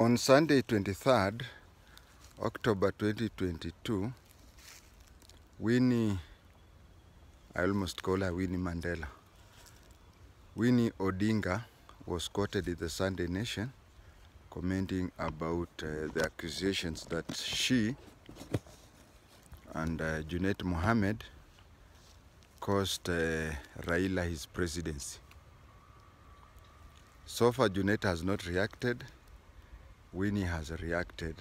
On Sunday 23rd October 2022, Winnie, I almost call her Winnie Mandela, Winnie ODINGA was quoted in the Sunday Nation commenting about the accusations that she and Junet Mohammed caused Raila his presidency. So far Junet has not reacted. Winnie has reacted.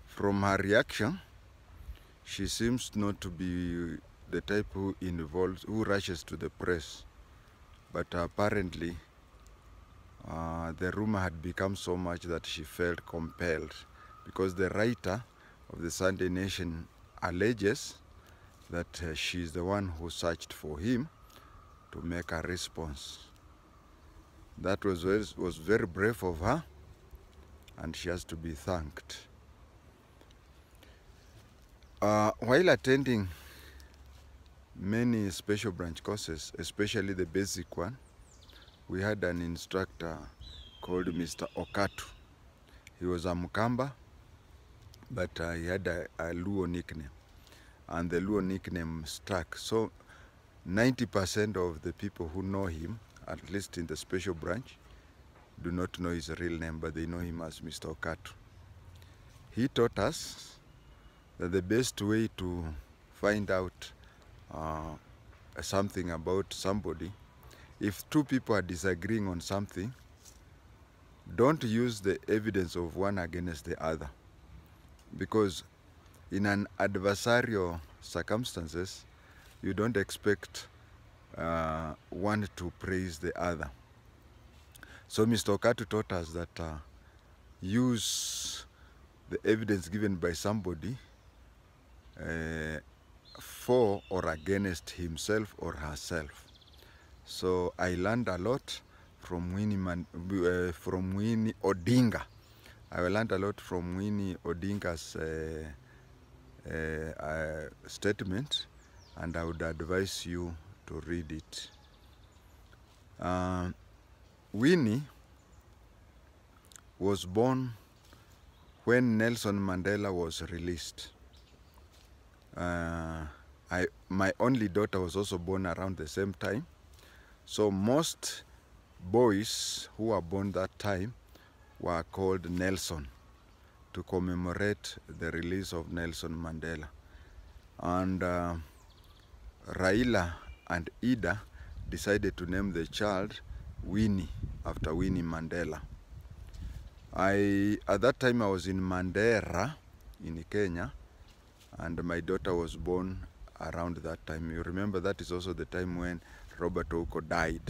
From her reaction, she seems not to be the type who rushes to the press. But apparently, the rumor had become so much that she felt compelled, because the writer of the Sunday Nation alleges that she is the one who searched for him to make a response. That was very brave of her, and she has to be thanked. While attending many special branch courses, especially the basic one, we had an instructor called Mr. Okatu. He was a Mukamba, but he had a Luo nickname, and the Luo nickname stuck. So 90% of the people who know him, at least in the special branch, do not know his real name, but they know him as Mr. Okatu. He taught us that the best way to find out something about somebody, if two people are disagreeing on something, don't use the evidence of one against the other, because in an adversarial circumstances, you don't expect one to praise the other. So Mr. Okatu taught us that use the evidence given by somebody for or against himself or herself. So I learned a lot from Winnie Odinga. I learned a lot from Winnie Odinga's statement, and I would advise you to read it. Winnie was born when Nelson Mandela was released. My only daughter was also born around the same time. So most boys who were born that time were called Nelson, to commemorate the release of Nelson Mandela. And Raila and Ida decided to name the child Winnie, after Winnie Mandela. At that time I was in Mandera in Kenya, and my daughter was born around that time. You remember that is also the time when Robert Oko died.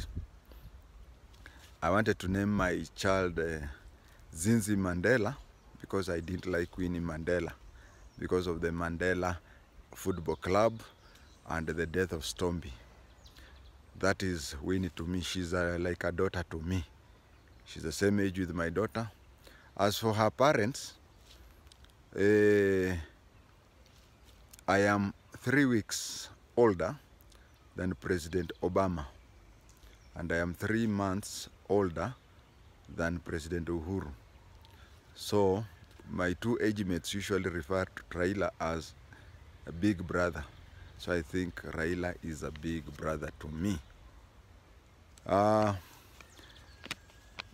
I wanted to name my child Zinzi Mandela, because I didn't like Winnie Mandela, because of the Mandela Football Club and the death of Stombi. That is Winnie to me. She's like a daughter to me. She's the same age with my daughter. As for her parents, I am 3 weeks older than President Obama, and I am 3 months older than President Uhuru. So my two age mates usually refer to Raila as a big brother. So I think Raila is a big brother to me.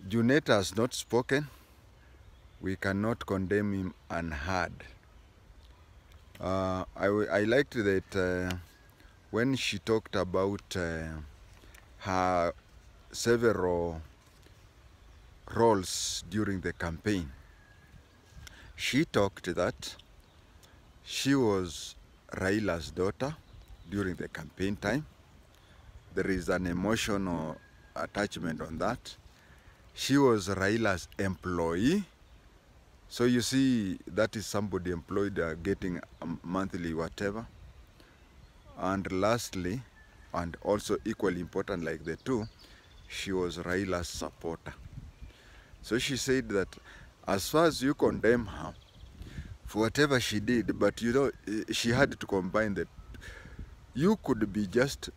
Junet has not spoken. We cannot condemn him unheard. I liked that when she talked about her several roles during the campaign, she talked that she was Raila's daughter during the campaign time. There is an emotional attachment on that. She was Raila's employee. So you see, that is somebody employed getting a monthly whatever. And lastly, and also equally important like the two, she was Raila's supporter. So she said that as far as you condemn her for whatever she did, but you know, she had to combine that. You could be just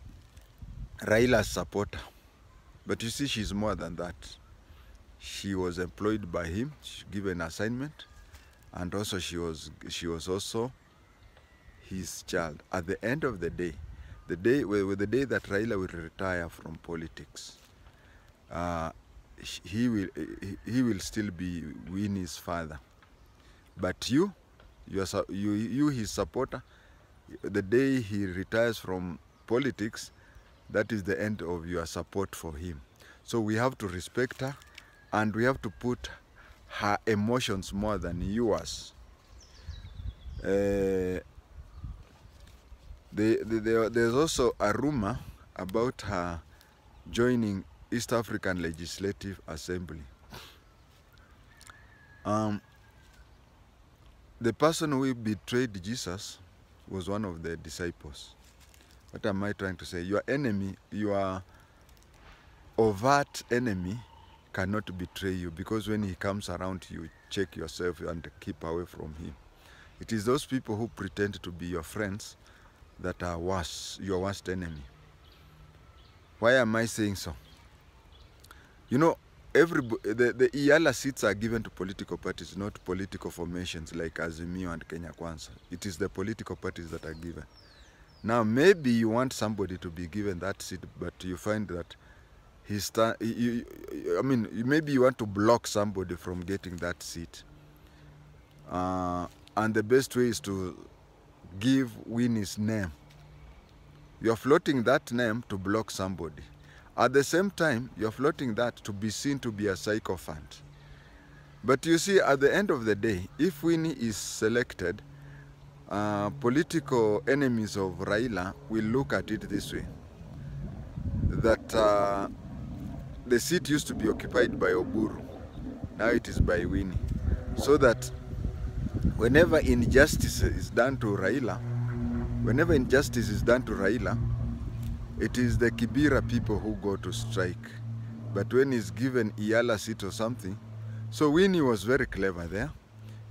Raila's supporter, but you see, she's more than that. She was employed by him, given assignment, and also she was also his child. At the end of the day that Raila will retire from politics, he will still be Winnie's father. But you his supporter, the day he retires from politics, that is the end of your support for him. So we have to respect her, and we have to put her emotions more than yours. There's also a rumor about her joining East African Legislative Assembly. The person who betrayed Jesus was one of the disciples. What am I trying to say? Your enemy, your overt enemy, cannot betray you, because when he comes around, you check yourself and keep away from him. It is those people who pretend to be your friends that are worse, your worst enemy. Why am I saying so? You know, the IALA seats are given to political parties, not political formations like Azimio and Kenya Kwanza. It is the political parties that are given. Now, maybe you want somebody to be given that seat, but you find that maybe you want to block somebody from getting that seat. And the best way is to give Winnie's name. You're floating that name to block somebody. At the same time, you're floating that to be seen to be a sycophant. But you see, at the end of the day, if Winnie is selected, political enemies of Raila will look at it this way, that the seat used to be occupied by Oburu. Now it is by Winnie. So that whenever injustice is done to Raila, it is the Kibera people who go to strike. But when he's given IALA seat or something, so Winnie was very clever there.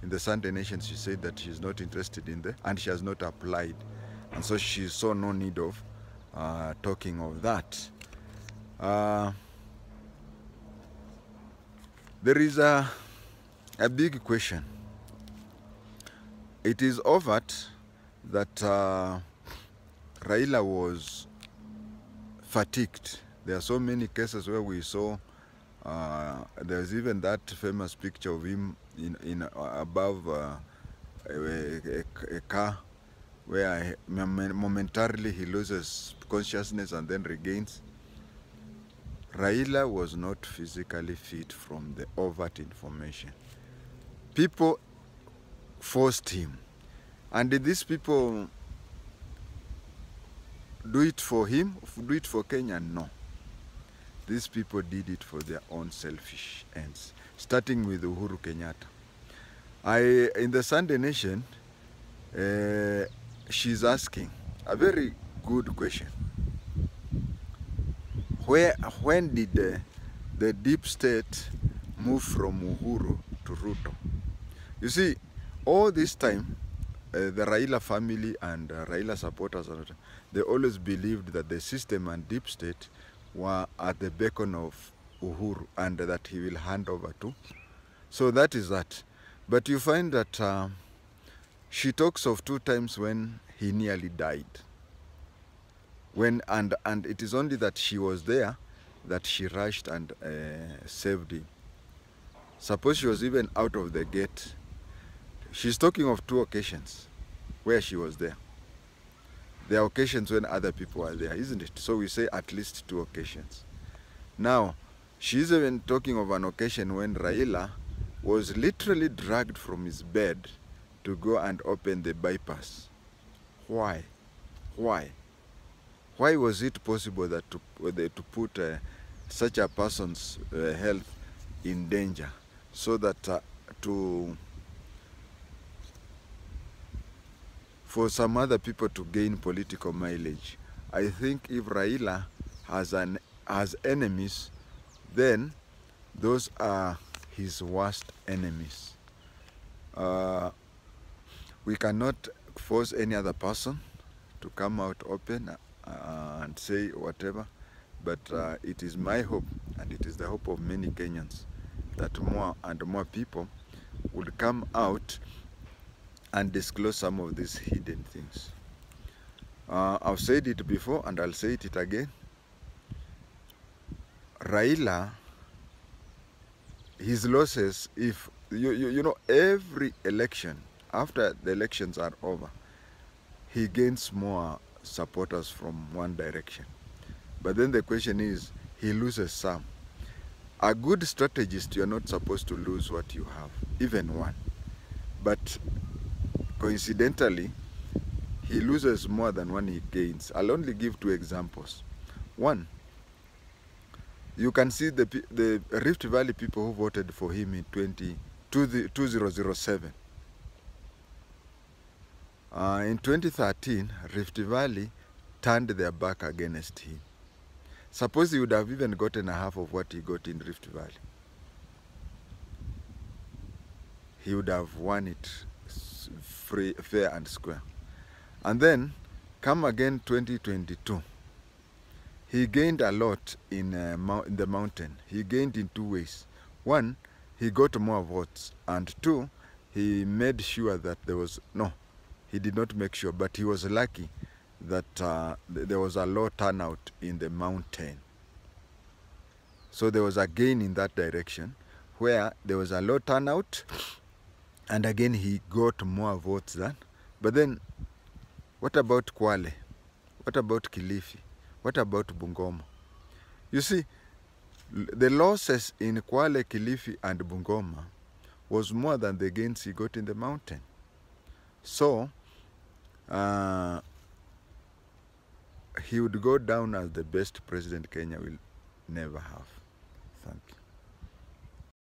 In the Sunday Nation, she said that she's not interested in that, and she has not applied. And so she saw no need of talking of that. There is a big question. It is overt that Raila was fatigued. There are so many cases where we saw, there's even that famous picture of him above a car, where momentarily he loses consciousness and then regains. Raila was not physically fit from the overt information. People forced him. And did these people do it for him, do it for Kenya? No. These people did it for their own selfish ends, starting with Uhuru Kenyatta. In the Sunday Nation, she's asking a very good question. When did the deep state move from Uhuru to Ruto? You see, all this time, the Raila family and Raila supporters, they always believed that the system and deep state were at the beckon of Uhuru and that he will hand over to. So that is that. But you find that she talks of 2 times when he nearly died. And it is only that she was there that she rushed and saved him. Suppose she was even out of the gate. She's talking of 2 occasions where she was there. There are occasions when other people are there, isn't it? So we say at least 2 occasions. Now, she's even talking of an occasion when Raila was literally dragged from his bed to go and open the bypass. Why? Why? Why was it possible that to put such a person's health in danger, so that for some other people to gain political mileage? I think if Raila has enemies, then those are his worst enemies. We cannot force any other person to come out open and say whatever, but it is my hope, and it is the hope of many Kenyans, that more and more people would come out and disclose some of these hidden things. I've said it before and I'll say it again. Raila, his losses, if you know, every election, after the elections are over, he gains more supporters from one direction. But then the question is, he loses some. A good strategist, you're not supposed to lose what you have, even one. But coincidentally, he loses more than one he gains. I'll only give 2 examples. One, you can see the Rift Valley people who voted for him in 2007. In 2013, Rift Valley turned their back against him. Suppose he would have even gotten a half of what he got in Rift Valley. He would have won it free, fair and square. And then, come again 2022. He gained a lot in the mountain. He gained in 2 ways. One, he got more votes. And 2, he made sure that there was, no, he did not make sure, but he was lucky that there was a low turnout in the mountain. So there was a gain in that direction, where there was a low turnout, and again he got more votes than. But then, what about Kwale? What about Kilifi? What about Bungoma? You see, the losses in Kwale, Kilifi, and Bungoma was more than the gains he got in the mountain. So, he would go down as the best president Kenya will never have.